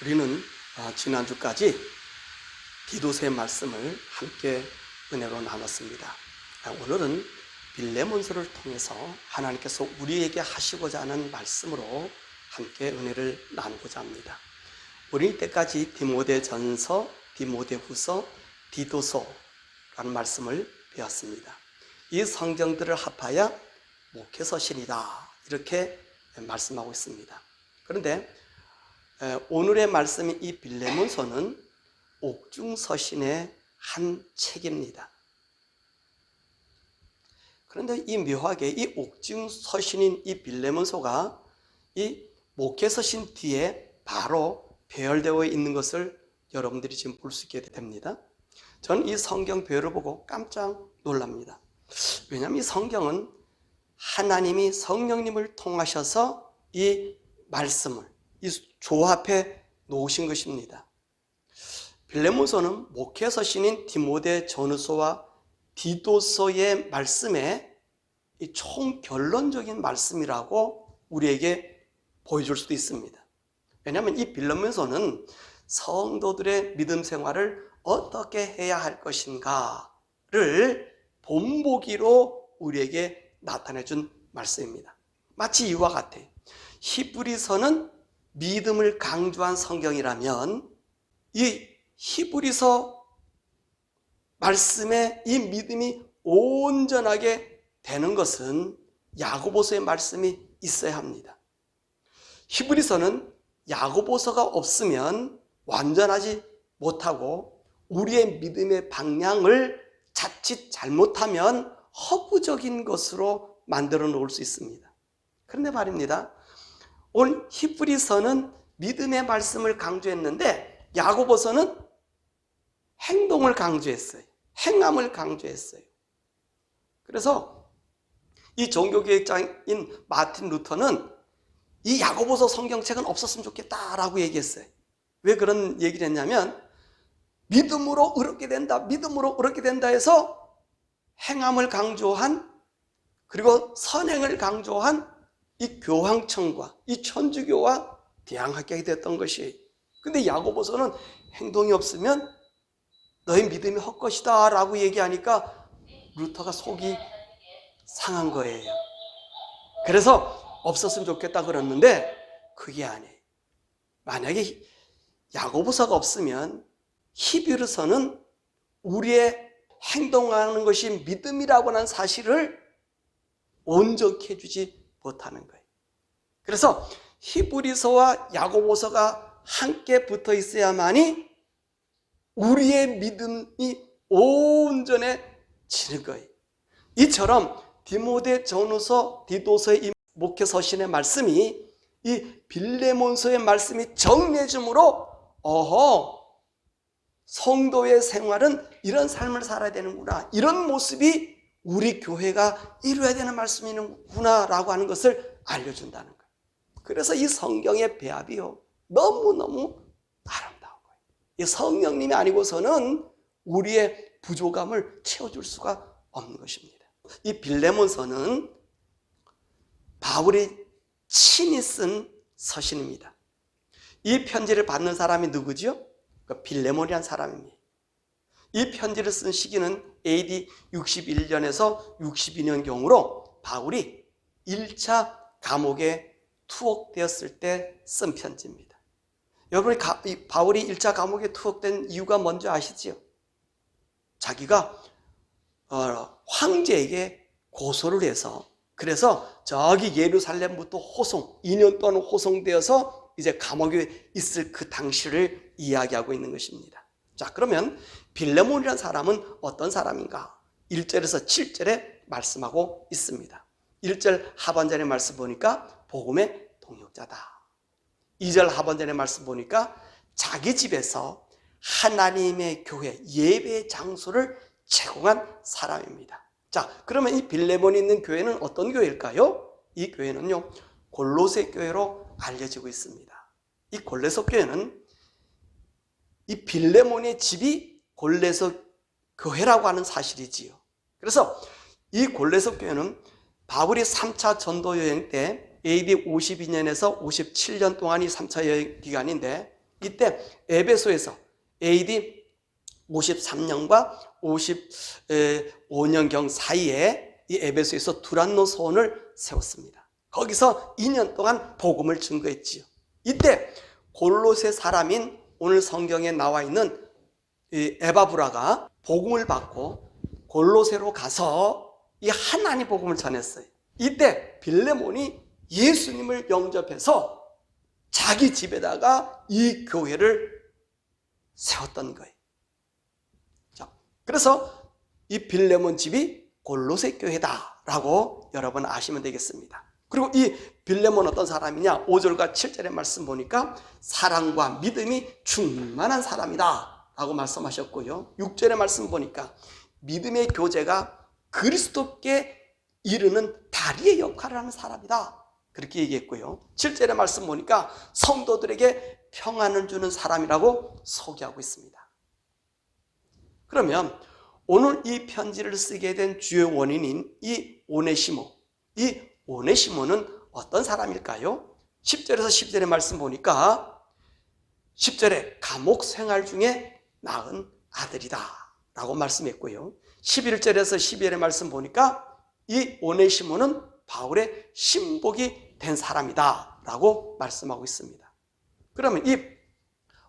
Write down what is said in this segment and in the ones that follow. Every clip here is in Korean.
우리는 지난주까지 디도서의 말씀을 함께 은혜로 나눴습니다. 오늘은 빌레몬서를 통해서 하나님께서 우리에게 하시고자 하는 말씀으로 함께 은혜를 나누고자 합니다. 우리 때까지 디모데전서, 디모데후서, 디도서라는 말씀을 배웠습니다. 이 성경들을 합하여 목회서신이다 이렇게 말씀하고 있습니다. 그런데 오늘의 말씀인 이 빌레몬서는 옥중서신의 한 책입니다. 그런데 이 묘하게 이 옥중서신인 이 빌레몬서가 이 목회서신 뒤에 바로 배열되어 있는 것을 여러분들이 지금 볼 수 있게 됩니다. 저는 이 성경 배열을 보고 깜짝 놀랍니다. 왜냐하면 이 성경은 하나님이 성령님을 통하셔서 이 말씀을 이 조합해 놓으신 것입니다. 빌레몬서는 목회서신인 디모데전서와 디도서의 말씀에 이 총결론적인 말씀이라고 우리에게 보여줄 수도 있습니다. 왜냐하면 이 빌레몬서는 성도들의 믿음 생활을 어떻게 해야 할 것인가를 본보기로 우리에게 나타내 준 말씀입니다. 마치 이와 같아요. 히브리서는 믿음을 강조한 성경이라면 이 히브리서 말씀에 이 믿음이 온전하게 되는 것은 야고보서의 말씀이 있어야 합니다. 히브리서는 야고보서가 없으면 완전하지 못하고 우리의 믿음의 방향을 자칫 잘못하면 허구적인 것으로 만들어 놓을 수 있습니다. 그런데 말입니다. 오늘 히브리서는 믿음의 말씀을 강조했는데 야고보서는 행동을 강조했어요. 행함을 강조했어요. 그래서 이 종교개혁자인 마틴 루터는 이 야고보서 성경책은 없었으면 좋겠다라고 얘기했어요. 왜 그런 얘기를 했냐면 믿음으로 의롭게 된다, 믿음으로 의롭게 된다 해서 행함을 강조한 그리고 선행을 강조한 이 교황청과 이 천주교와 대항하게 됐던 것이. 근데 야고보서는 행동이 없으면 너희 믿음이 헛것이다 라고 얘기하니까 루터가 속이 상한 거예요. 그래서 없었으면 좋겠다 그랬는데 그게 아니에요. 만약에 야고보서가 없으면 히브리서는 우리의 행동하는 것이 믿음이라고 하는 사실을 온전히 해주지 못하는 거예요. 그래서 히브리서와 야고보서가 함께 붙어 있어야만이 우리의 믿음이 온전해지는 거예요. 이처럼 디모데전서, 디도서의 이 목회서신의 말씀이 이 빌레몬서의 말씀이 정리해 주므로 성도의 생활은 이런 삶을 살아야 되는구나, 이런 모습이 우리 교회가 이루어야 되는 말씀이구나 라고 하는 것을 알려준다는 거예요. 그래서 이 성경의 배합이요 너무너무 아름다운 거예요. 이 성령님이 아니고서는 우리의 부족함을 채워줄 수가 없는 것입니다. 이 빌레몬서는 바울이 친히 쓴 서신입니다. 이 편지를 받는 사람이 누구죠? 빌레몬이라는 사람입니다. 이 편지를 쓴 시기는 AD 61년에서 62년경으로 바울이 1차 감옥에 투옥되었을 때 쓴 편지입니다. 여러분, 바울이 1차 감옥에 투옥된 이유가 뭔지 아시죠? 자기가 황제에게 고소를 해서, 그래서 저기 예루살렘부터 2년 동안 호송되어서 이제 감옥에 있을 그 당시를 이야기하고 있는 것입니다. 자, 그러면 빌레몬이라는 사람은 어떤 사람인가? 1절에서 7절에 말씀하고 있습니다. 1절 하반절의 말씀 보니까 복음의 동역자다. 2절 하반절의 말씀 보니까 자기 집에서 하나님의 교회, 예배 장소를 제공한 사람입니다. 자, 그러면 이 빌레몬이 있는 교회는 어떤 교회일까요? 이 교회는요, 골로새 교회로 알려지고 있습니다. 이 골로새 교회는 이 빌레몬의 집이 골로새 교회라고 하는 사실이지요. 그래서 이 골로새 교회는 바울이 3차 전도 여행 때 AD 52년에서 57년 동안이 3차 여행 기간인데 이때 에베소에서 AD 53년과 55년경 사이에 이 에베소에서 두란노 소원을 세웠습니다. 거기서 2년 동안 복음을 증거했지요. 이때 골로새 사람인 오늘 성경에 나와 있는 이 에바브라가 복음을 받고 골로새로 가서 이 하나님 복음을 전했어요. 이때 빌레몬이 예수님을 영접해서 자기 집에다가 이 교회를 세웠던 거예요. 자, 그래서 이 빌레몬 집이 골로새 교회다라고 여러분 아시면 되겠습니다. 그리고 이 빌레몬 어떤 사람이냐? 5절과 7절의 말씀 보니까 사랑과 믿음이 충만한 사람이다 라고 말씀하셨고요. 6절의 말씀 보니까 믿음의 교제가 그리스도께 이르는 다리의 역할을 하는 사람이다 그렇게 얘기했고요. 7절의 말씀 보니까 성도들에게 평안을 주는 사람이라고 소개하고 있습니다. 그러면 오늘 이 편지를 쓰게 된 주요 원인인 이 오네시모, 이 오네시모는 어떤 사람일까요? 10절에서 12절의 말씀 보니까 10절에 감옥 생활 중에 낳은 아들이다 라고 말씀했고요. 11절에서 12절의 말씀 보니까 이 오네시모는 바울의 신복이 된 사람이다 라고 말씀하고 있습니다. 그러면 이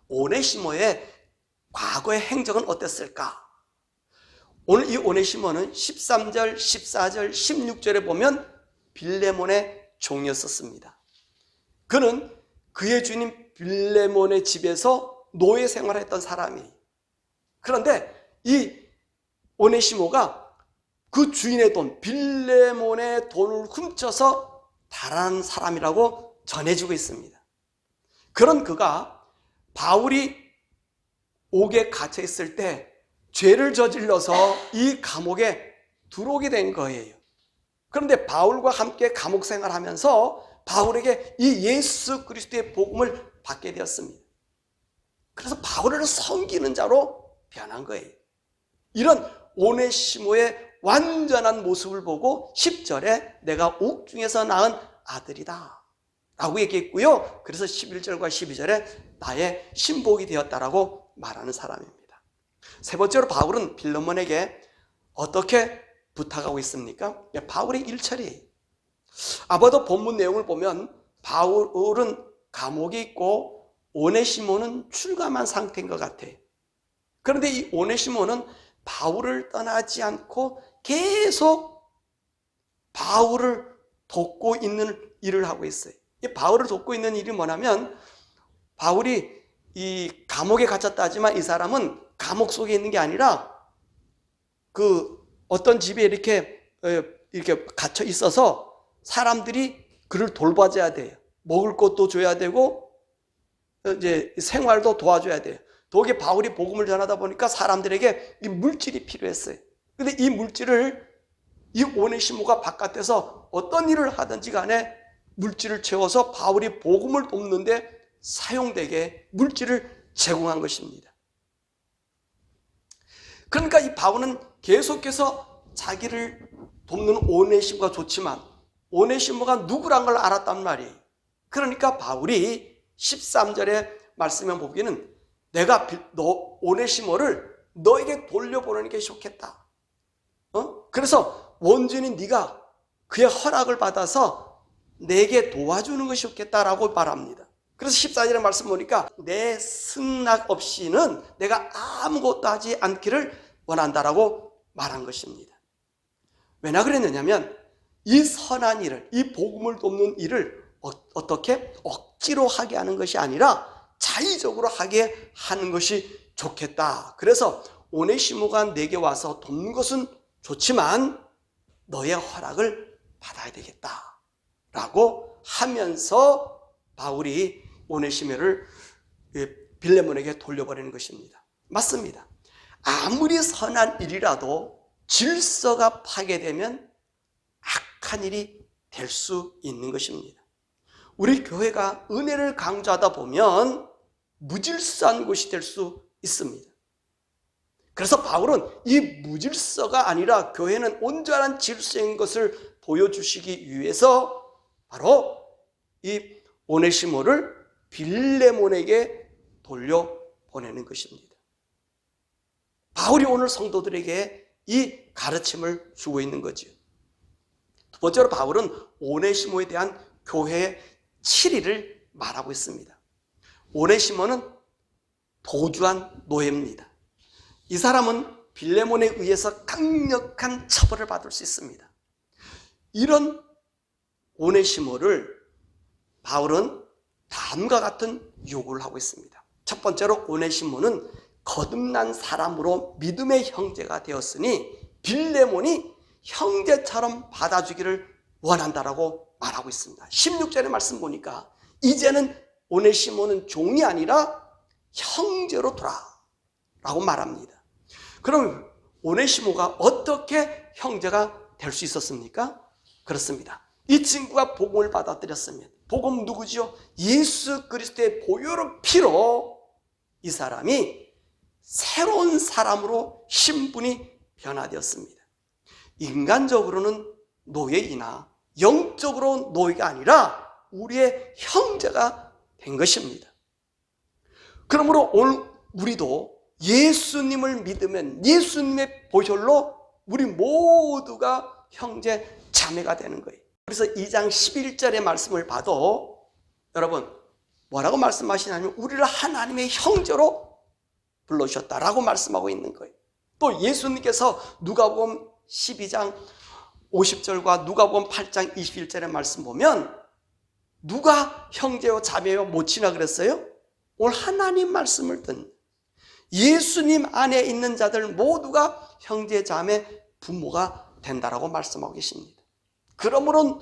오네시모의 과거의 행적은 어땠을까? 오늘 이 오네시모는 13절, 14절, 16절에 보면 빌레몬의 종이었었습니다. 그는 그의 주님 빌레몬의 집에서 노예 생활을 했던 사람이. 그런데 이 오네시모가 그 주인의 돈, 빌레몬의 돈을 훔쳐서 달아난 사람이라고 전해지고 있습니다. 그런 그가 바울이 옥에 갇혀 있을 때 죄를 저질러서 이 감옥에 들어오게 된 거예요. 그런데 바울과 함께 감옥 생활하면서 바울에게 이 예수 그리스도의 복음을 받게 되었습니다. 그래서 바울을 섬기는 자로 변한 거예요. 이런 오네시모의 완전한 모습을 보고 10절에 내가 옥중에서 낳은 아들이다 라고 얘기했고요. 그래서 11절과 12절에 나의 신복이 되었다라고 말하는 사람입니다. 세 번째로 바울은 빌레몬에게 어떻게 부탁하고 있습니까? 바울의 일처리예요. 아마도 본문 내용을 보면 바울은 감옥에 있고 오네시모는 출감한 상태인 것 같아요. 그런데 이 오네시모는 바울을 떠나지 않고 계속 바울을 돕고 있는 일을 하고 있어요. 이 바울을 돕고 있는 일이 뭐냐면 바울이 이 감옥에 갇혔다 하지만 이 사람은 감옥 속에 있는 게 아니라 그 어떤 집에 이렇게 갇혀 있어서 사람들이 그를 돌봐줘야 돼요. 먹을 것도 줘야 되고 이제 생활도 도와줘야 돼요. 더욱이 바울이 복음을 전하다 보니까 사람들에게 이 물질이 필요했어요. 그런데 이 물질을 이 오네시모가 바깥에서 어떤 일을 하든지 간에 물질을 채워서 바울이 복음을 돕는데 사용되게 물질을 제공한 것입니다. 그러니까 이 바울은 계속해서 자기를 돕는 오네시모가 좋지만 오네시모가 누구란 걸 알았단 말이에요. 그러니까 바울이 13절에 말씀해 보기에는 내가 오네시모를 너에게 돌려보내는 게 좋겠다. 그래서 원준이 네가 그의 허락을 받아서 내게 도와주는 것이 좋겠다라고 말합니다. 그래서 14절에 말씀 보니까 내 승낙 없이는 내가 아무것도 하지 않기를 원한다라고 말한 것입니다. 왜냐 그랬느냐면 이 선한 일을, 이 복음을 돕는 일을 어떻게 억지로 하게 하는 것이 아니라 자의적으로 하게 하는 것이 좋겠다. 그래서 오네시모가 내게 와서 돕는 것은 좋지만 너의 허락을 받아야 되겠다 라고 하면서 바울이 오네시모를 빌레몬에게 돌려버리는 것입니다. 맞습니다. 아무리 선한 일이라도 질서가 파괴되면 악한 일이 될 수 있는 것입니다. 우리 교회가 은혜를 강조하다 보면 무질서한 곳이 될 수 있습니다. 그래서 바울은 이 무질서가 아니라 교회는 온전한 질서인 것을 보여주시기 위해서 바로 이 오네시모를 빌레몬에게 돌려보내는 것입니다. 바울이 오늘 성도들에게 이 가르침을 주고 있는 거죠. 두 번째로 바울은 오네시모에 대한 교회의 치리를 말하고 있습니다. 오네시모는 도주한 노예입니다. 이 사람은 빌레몬에 의해서 강력한 처벌을 받을 수 있습니다. 이런 오네시모를 바울은 다음과 같은 요구를 하고 있습니다. 첫 번째로 오네시모는 거듭난 사람으로 믿음의 형제가 되었으니 빌레몬이 형제처럼 받아주기를 원한다라고 말하고 있습니다. 16절의 말씀 보니까 이제는 오네시모는 종이 아니라 형제로 돌아라고 말합니다. 그럼 오네시모가 어떻게 형제가 될 수 있었습니까? 그렇습니다. 이 친구가 복음을 받아들였으면, 복음 누구지요? 예수 그리스도의 보혈의 피로 이 사람이 새로운 사람으로 신분이 변화되었습니다. 인간적으로는 노예이나 영적으로 노예가 아니라 우리의 형제가 된 것입니다. 그러므로 오늘 우리도 예수님을 믿으면 예수님의 보혈로 우리 모두가 형제 자매가 되는 거예요. 그래서 2장 11절의 말씀을 봐도 여러분 뭐라고 말씀하시냐면 우리를 하나님의 형제로 불러주셨다라고 말씀하고 있는 거예요. 또 예수님께서 누가복음 12장 50절과 누가복음 8장 21절의 말씀 보면 누가 형제요 자매요 모치나 그랬어요? 오늘 하나님 말씀을 듣는 예수님 안에 있는 자들 모두가 형제 자매 부모가 된다라고 말씀하고 계십니다. 그러므로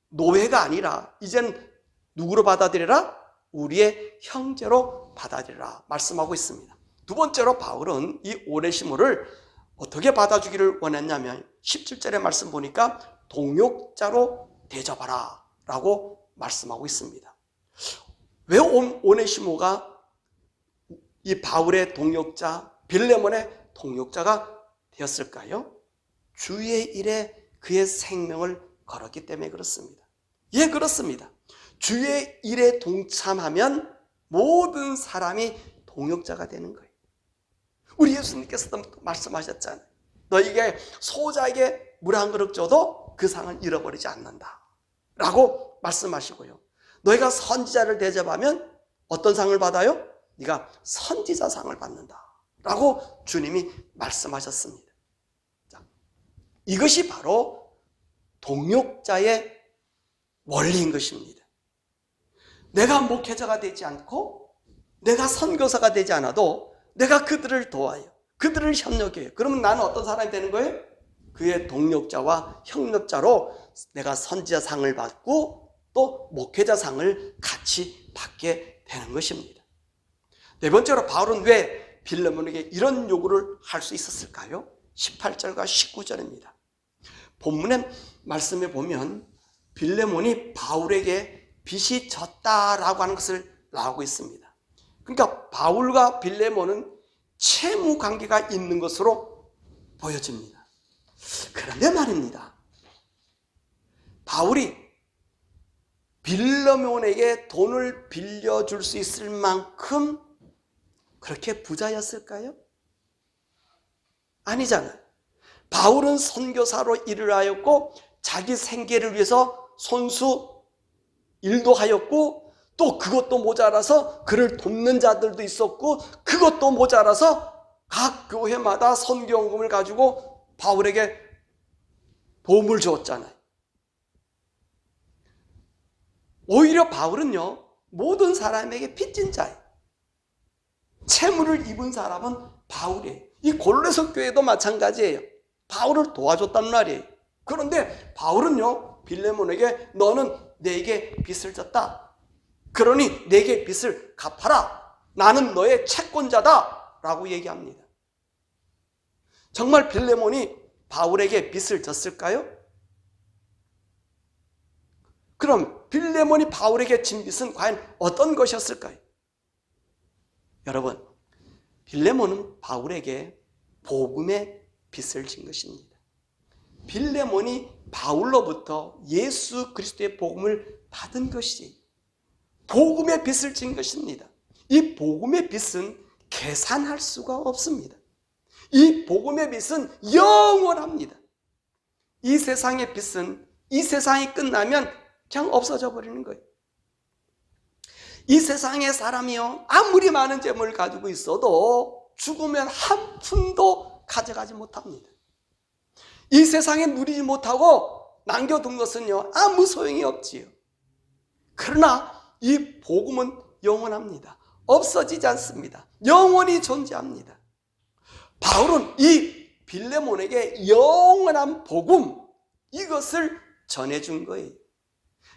노예가 아니라 이제는 누구로 받아들여라? 우리의 형제로 받아들여라 말씀하고 있습니다. 두 번째로 바울은 이 오네시모를 어떻게 받아주기를 원했냐면 17절의 말씀 보니까 동역자로 대접하라 라고 말씀하고 있습니다. 왜 오네시모가 이 바울의 동역자, 빌레몬의 동역자가 되었을까요? 주의 일에 그의 생명을 걸었기 때문에 그렇습니다. 예, 그렇습니다. 주의 일에 동참하면 모든 사람이 동역자가 되는 거예요. 우리 예수님께서도 말씀하셨잖아요. 너에게 소자에게 물 한 그릇 줘도 그 상을 잃어버리지 않는다 라고 말씀하시고요. 너희가 선지자를 대접하면 어떤 상을 받아요? 네가 선지자 상을 받는다 라고 주님이 말씀하셨습니다. 자, 이것이 바로 동역자의 원리인 것입니다. 내가 목회자가 되지 않고 내가 선교사가 되지 않아도 내가 그들을 도와요. 그들을 협력해요. 그러면 나는 어떤 사람이 되는 거예요? 그의 동역자와 협력자로 내가 선지자상을 받고 또 목회자상을 같이 받게 되는 것입니다. 네 번째로 바울은 왜 빌레몬에게 이런 요구를 할 수 있었을까요? 18절과 19절입니다. 본문의 말씀에 보면 빌레몬이 바울에게 빚이 졌다라고 하는 것을 나오고 있습니다. 그러니까 바울과 빌레몬은 채무 관계가 있는 것으로 보여집니다. 그런데 말입니다. 바울이 빌레몬에게 돈을 빌려줄 수 있을 만큼 그렇게 부자였을까요? 아니잖아요. 바울은 선교사로 일을 하였고 자기 생계를 위해서 손수 일도 하였고 또 그것도 모자라서 그를 돕는 자들도 있었고 그것도 모자라서 각 교회마다 선교원금을 가지고 바울에게 도움을 주었잖아요. 오히려 바울은요 모든 사람에게 빚진 자예요. 채무를 입은 사람은 바울이에요. 이 골로새 교회도 마찬가지예요. 바울을 도와줬단 말이에요. 그런데 바울은요 빌레몬에게 너는 내게 빚을 졌다. 그러니 내게 빚을 갚아라. 나는 너의 채권자다 라고 얘기합니다. 정말 빌레몬이 바울에게 빚을 졌을까요? 그럼 빌레몬이 바울에게 진 빚은 과연 어떤 것이었을까요? 여러분, 빌레몬은 바울에게 복음의 빚을 진 것입니다. 빌레몬이 바울로부터 예수 그리스도의 복음을 받은 것이 복음의 빚을 진 것입니다. 이 복음의 빛은 계산할 수가 없습니다. 이 복음의 빛은 영원합니다. 이 세상의 빛은 이 세상이 끝나면 그냥 없어져 버리는 거예요. 이 세상의 사람이요, 아무리 많은 재물을 가지고 있어도 죽으면 한 푼도 가져가지 못합니다. 이 세상에 누리지 못하고 남겨둔 것은요, 아무 소용이 없지요. 그러나 이 복음은 영원합니다. 없어지지 않습니다. 영원히 존재합니다. 바울은 이 빌레몬에게 영원한 복음, 이것을 전해준 거예요.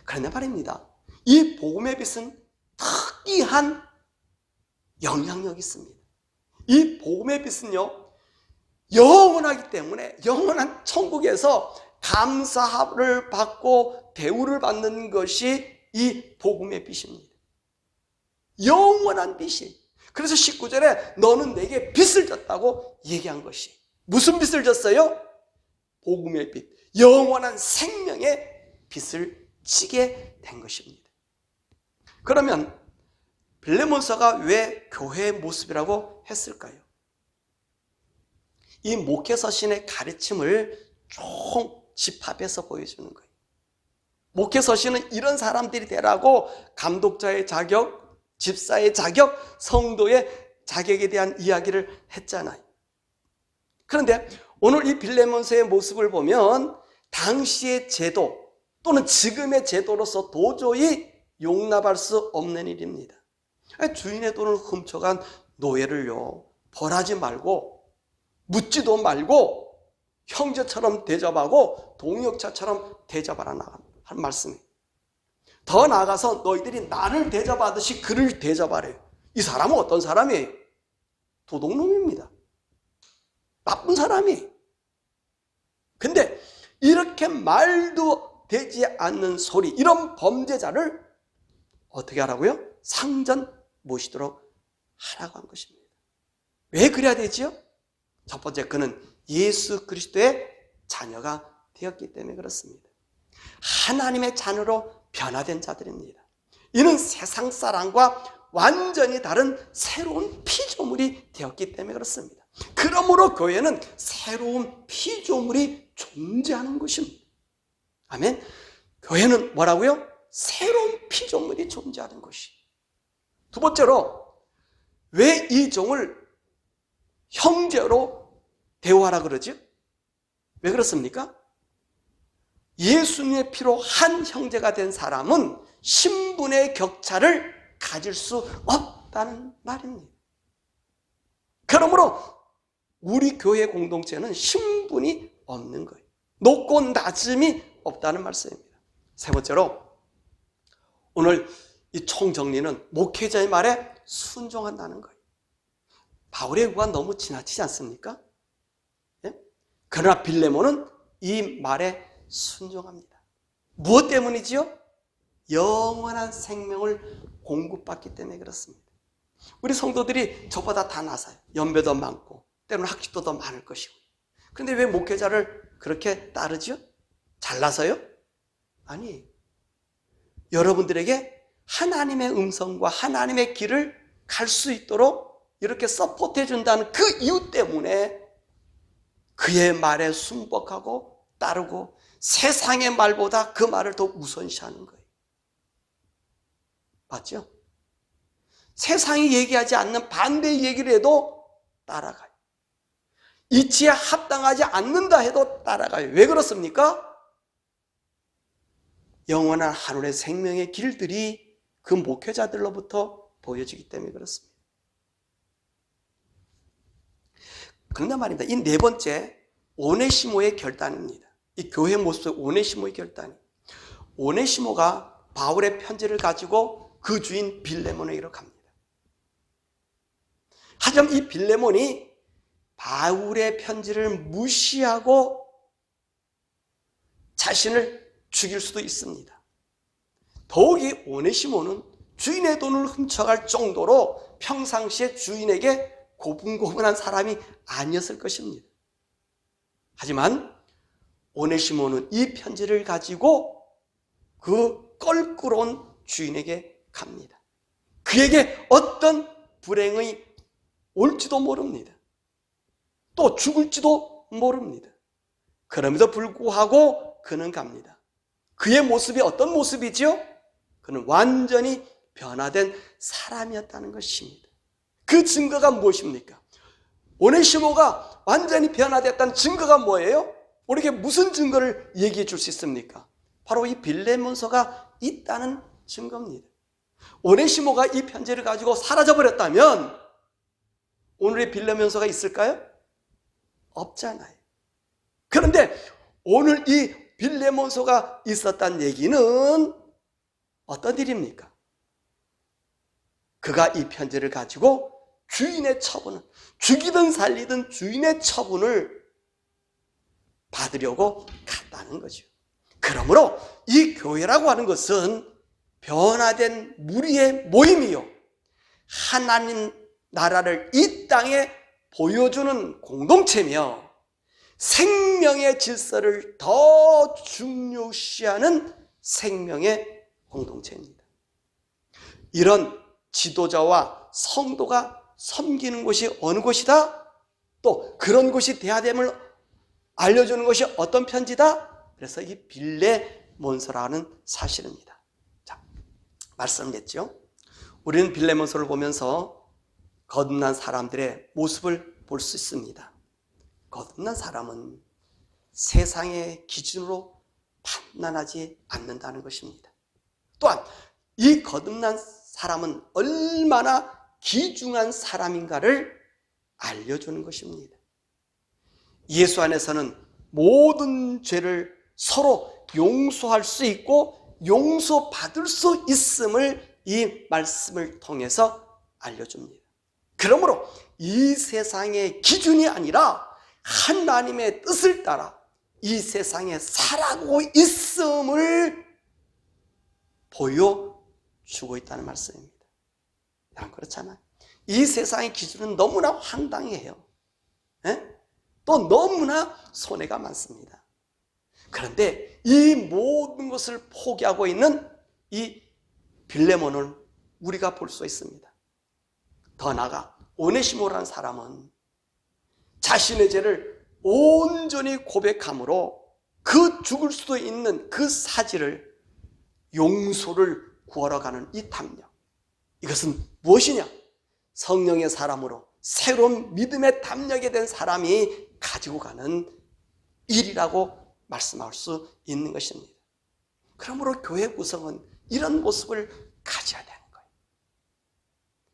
그런데 말입니다, 이 복음의 빛은 특이한 영향력이 있습니다. 이 복음의 빛은요, 영원하기 때문에 영원한 천국에서 감사를 받고 대우를 받는 것이 이 복음의 빛입니다. 영원한 빛이. 그래서 19절에 너는 내게 빛을 줬다고 얘기한 것이, 무슨 빛을 줬어요? 복음의 빛, 영원한 생명의 빛을 지게 된 것입니다. 그러면 빌레몬서가 왜 교회의 모습이라고 했을까요? 이 목회서신의 가르침을 총 집합해서 보여주는 거예요. 목회서신은 이런 사람들이 되라고 감독자의 자격, 집사의 자격, 성도의 자격에 대한 이야기를 했잖아요. 그런데 오늘 이 빌레몬서의 모습을 보면 당시의 제도 또는 지금의 제도로서 도저히 용납할 수 없는 일입니다. 주인의 돈을 훔쳐간 노예를요, 벌하지 말고 묻지도 말고 형제처럼 대접하고 동역자처럼 대접하라 한 말씀이에요. 더 나아가서 너희들이 나를 대접하듯이 그를 대접하래요. 이 사람은 어떤 사람이에요? 도둑놈입니다. 나쁜 사람이에요. 근데 이렇게 말도 되지 않는 소리, 이런 범죄자를 어떻게 하라고요? 상전 모시도록 하라고 한 것입니다. 왜 그래야 되지요? 첫 번째, 그는 예수 그리스도의 자녀가 되었기 때문에 그렇습니다. 하나님의 자녀로 변화된 자들입니다. 이는 세상 사람과 완전히 다른 새로운 피조물이 되었기 때문에 그렇습니다. 그러므로 교회는 새로운 피조물이 존재하는 것입니다. 아멘. 교회는 뭐라고요? 새로운 피조물이 존재하는 것이. 두 번째로, 왜 이 종을 형제로 대우하라 그러죠? 왜 그렇습니까? 예수님의 피로 한 형제가 된 사람은 신분의 격차를 가질 수 없다는 말입니다. 그러므로 우리 교회 공동체는 신분이 없는 거예요. 높고 낮음이 없다는 말씀입니다. 세 번째로, 오늘 이 총정리는 목회자의 말에 순종한다는 거예요. 바울의 요구가 너무 지나치지 않습니까? 예? 그러나 빌레몬은 이 말에 순종합니다. 무엇 때문이지요? 영원한 생명을 공급받기 때문에 그렇습니다. 우리 성도들이 저보다 다 나사요. 연배도 많고 때로는 학식도 더 많을 것이고. 그런데 왜 목회자를 그렇게 따르죠? 잘나서요? 아니에요. 여러분들에게 하나님의 음성과 하나님의 길을 갈 수 있도록 이렇게 서포트해 준다는 그 이유 때문에 그의 말에 순복하고 따르고 세상의 말보다 그 말을 더 우선시하는 거예요. 맞죠? 세상이 얘기하지 않는 반대의 얘기를 해도 따라가요. 이치에 합당하지 않는다 해도 따라가요. 왜 그렇습니까? 영원한 하늘의 생명의 길들이 그 목회자들로부터 보여지기 때문에 그렇습니다. 그런데 말입니다. 이 네 번째, 오네시모의 결단입니다. 이 교회 모습의 오네시모의 결단이. 오네시모가 바울의 편지를 가지고 그 주인 빌레몬에게로 갑니다. 하지만 이 빌레몬이 바울의 편지를 무시하고 자신을 죽일 수도 있습니다. 더욱이 오네시모는 주인의 돈을 훔쳐갈 정도로 평상시에 주인에게 고분고분한 사람이 아니었을 것입니다. 하지만 오네시모는 이 편지를 가지고 그 껄끄러운 주인에게 갑니다. 그에게 어떤 불행이 올지도 모릅니다. 또 죽을지도 모릅니다. 그럼에도 불구하고 그는 갑니다. 그의 모습이 어떤 모습이지요? 그는 완전히 변화된 사람이었다는 것입니다. 그 증거가 무엇입니까? 오네시모가 완전히 변화됐다는 증거가 뭐예요? 우리에게 무슨 증거를 얘기해 줄 수 있습니까? 바로 이 빌레몬서가 있다는 증거입니다. 오네시모가 이 편지를 가지고 사라져버렸다면 오늘의 빌레몬서가 있을까요? 없잖아요. 그런데 오늘 이 빌레몬서가 있었다는 얘기는 어떤 일입니까? 그가 이 편지를 가지고 주인의 처분을, 죽이든 살리든 주인의 처분을 받으려고 갔다는 거죠. 그러므로 이 교회라고 하는 것은 변화된 무리의 모임이요, 하나님 나라를 이 땅에 보여주는 공동체며 생명의 질서를 더 중요시하는 생명의 공동체입니다. 이런 지도자와 성도가 섬기는 곳이 어느 곳이다? 또 그런 곳이 되어됨을 알려주는 것이 어떤 편지다? 그래서 이 빌레몬서라는 사실입니다. 자, 말씀드렸죠. 우리는 빌레몬서를 보면서 거듭난 사람들의 모습을 볼 수 있습니다. 거듭난 사람은 세상의 기준으로 판단하지 않는다는 것입니다. 또한 이 거듭난 사람은 얼마나 귀중한 사람인가를 알려주는 것입니다. 예수 안에서는 모든 죄를 서로 용서할 수 있고 용서받을 수 있음을 이 말씀을 통해서 알려줍니다. 그러므로 이 세상의 기준이 아니라 하나님의 뜻을 따라 이 세상에 살아가고 있음을 보여주고 있다는 말씀입니다. 그렇잖아요. 이 세상의 기준은 너무나 황당해요. 또 너무나 손해가 많습니다. 그런데 이 모든 것을 포기하고 있는 이 빌레몬을 우리가 볼 수 있습니다. 더 나아가 오네시모라는 사람은 자신의 죄를 온전히 고백함으로 그 죽을 수도 있는 그 사지를 용서를 구하러 가는 이 탐력, 이것은 무엇이냐? 성령의 사람으로 새로운 믿음의 담력이 된 사람이 가지고 가는 일이라고 말씀할 수 있는 것입니다. 그러므로 교회 구성은 이런 모습을 가져야 되는 거예요.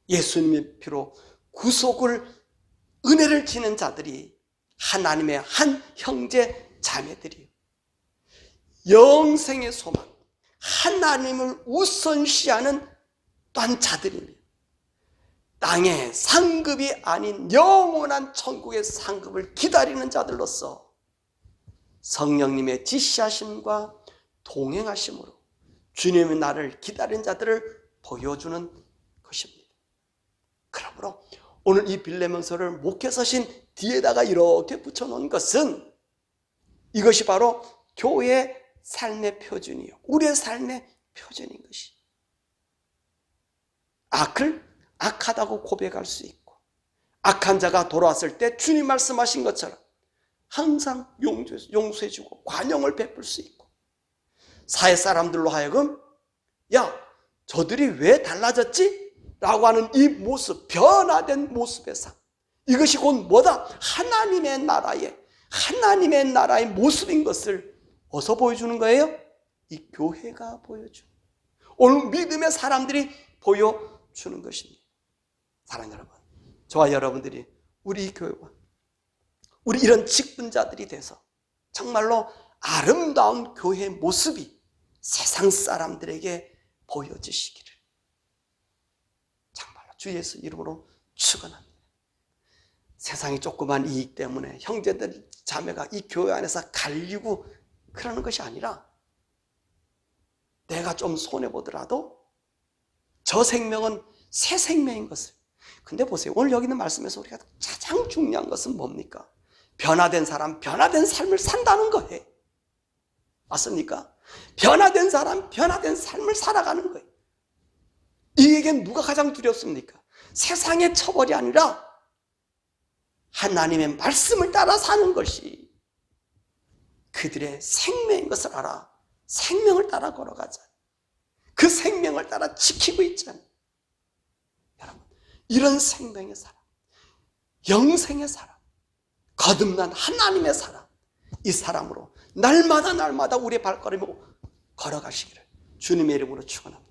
예수님의 피로 구속을, 은혜를 지는 자들이 하나님의 한 형제 자매들이 영생의 소망, 하나님을 우선시하는 또한 자들입니다. 땅의 상급이 아닌 영원한 천국의 상급을 기다리는 자들로서 성령님의 지시하심과 동행하심으로 주님의 나를 기다리는 자들을 보여주는 것입니다. 그러므로 오늘 이 빌레몬서를 목회서신 뒤에다가 이렇게 붙여놓은 것은 이것이 바로 교회의 삶의 표준이요, 우리의 삶의 표준인 것이. 악을 악하다고 고백할 수 있고, 악한 자가 돌아왔을 때 주님 말씀하신 것처럼 항상 용서해주고 관용을 베풀 수 있고, 사회 사람들로 하여금 야, 저들이 왜 달라졌지? 라고 하는 이 모습, 변화된 모습의 삶, 이것이 곧 뭐다? 하나님의 나라의 모습인 것을 어디서 보여주는 거예요? 이 교회가 보여주는, 오늘 믿음의 사람들이 보여주는 것입니다. 사랑하는 여러분, 저와 여러분들이 우리 이 교회와 우리 이런 직분자들이 돼서 정말로 아름다운 교회의 모습이 세상 사람들에게 보여지시기를 정말로 주 예수 이름으로 축원합니다. 세상의 조그만 이익 때문에 형제들 자매가 이 교회 안에서 갈리고 그러는 것이 아니라, 내가 좀 손해보더라도 저 생명은 새 생명인 것을. 근데 보세요, 오늘 여기 있는 말씀에서 우리가 가장 중요한 것은 뭡니까? 변화된 사람, 변화된 삶을 산다는 거예요. 맞습니까? 변화된 사람, 변화된 삶을 살아가는 거예요. 이에겐 누가 가장 두렵습니까? 세상의 처벌이 아니라 하나님의 말씀을 따라 사는 것이 그들의 생명인 것을 알아. 생명을 따라 걸어가자. 그 생명을 따라 지키고 있잖아요. 여러분, 이런 생명의 사람, 영생의 사람, 거듭난 하나님의 사람, 이 사람으로 날마다 우리의 발걸음을 걸어가시기를 주님의 이름으로 축원합니다.